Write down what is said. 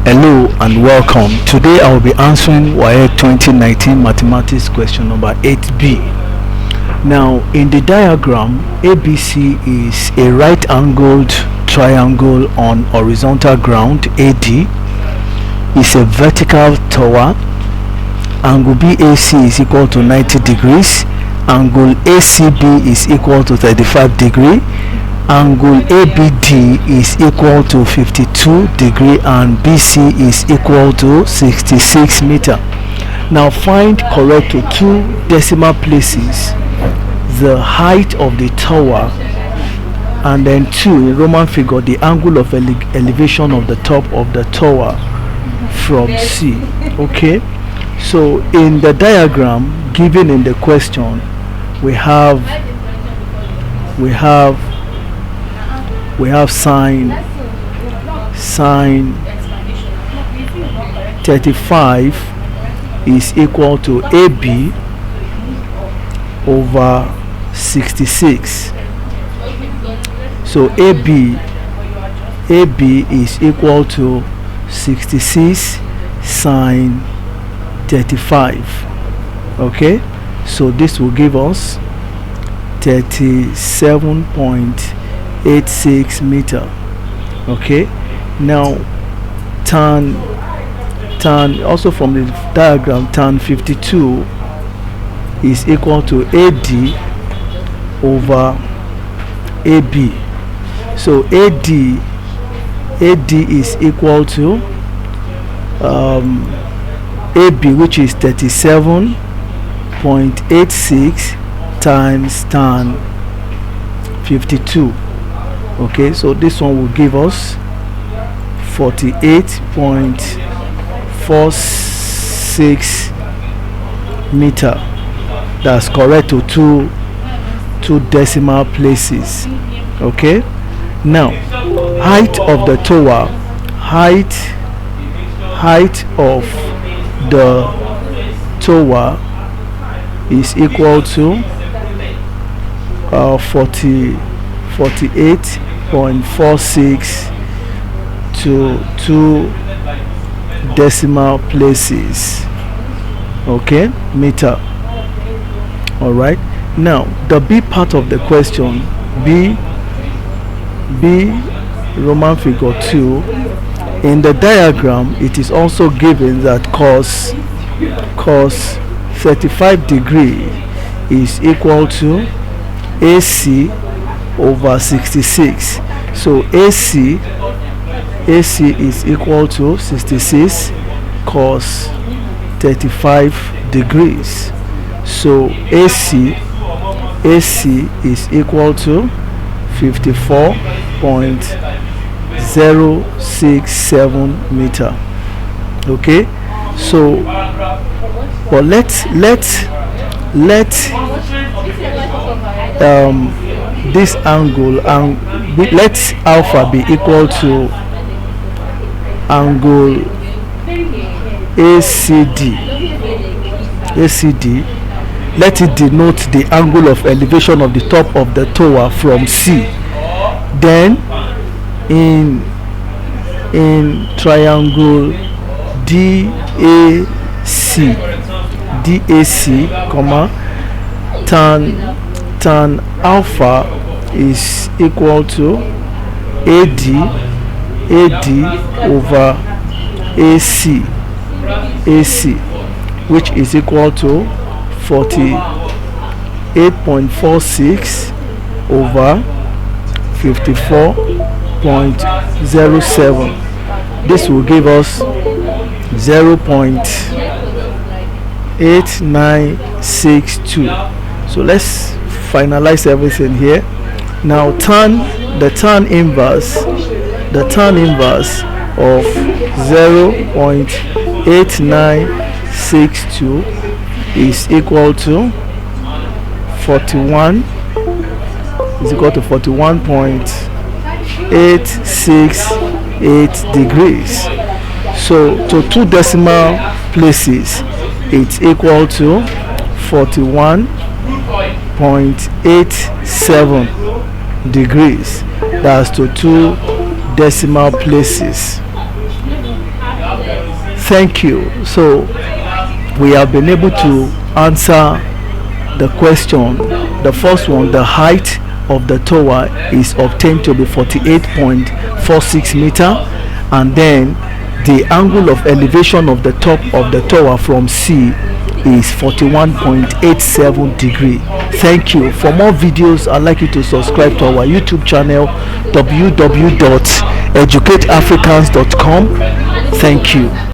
Hello and welcome. Today I will be answering WAEC 2019 Mathematics question number 8B. Now, in the diagram, ABC is a right-angled triangle on horizontal ground. AD is a vertical tower. Angle BAC is equal to 90 degrees. Angle ACB is equal to 35 degrees. Angle ABD is equal to 52 degree and BC is equal to 66 meter. Now find correct to two decimal places the height of the tower, and then two, in Roman figure, the angle of elevation of the top of the tower from C. Okay, so in the diagram given in the question, we have sine 35 is equal to AB over 66. So AB is equal to 66 sine 35. Okay, so this will give us 37.86 meter. Okay, now tan also from the diagram, tan 52 is equal to AD over AB. So AD is equal to AB, which is 37.86 times tan 52. Okay, so this one will give us 48.46 meter. That's correct to two decimal places. Okay, now height of the tower, height of the tower is equal to 48.46 to two decimal places. Okay, meter. All right, now the B part of the question, B Roman figure 2. In the diagram, it is also given that cos 35 degree is equal to AC over 66. So AC is equal to 66 cos 35 degrees. So AC is equal to 54.067 meter. Okay, so but let this angle and let alpha be equal to angle ACD. Let it denote the angle of elevation of the top of the tower from C. Then in triangle DAC, comma, tan alpha is equal to AD over AC, which is equal to 48.46 over 54.07. This will give us 0.8962. So let's finalize everything here. Now the tan inverse of 0.8962 is equal to 41.868 degrees. So to two decimal places, it's equal to 41.87 degrees. That's to two decimal places. Thank you. So we have been able to answer the question. The first one, the height of the tower is obtained to be 48.46 meter, and then the angle of elevation of the top of the tower from sea is 41.87 degree. Thank you. For more videos, I'd like you to subscribe to our YouTube channel, www.educateafricans.com. Thank you.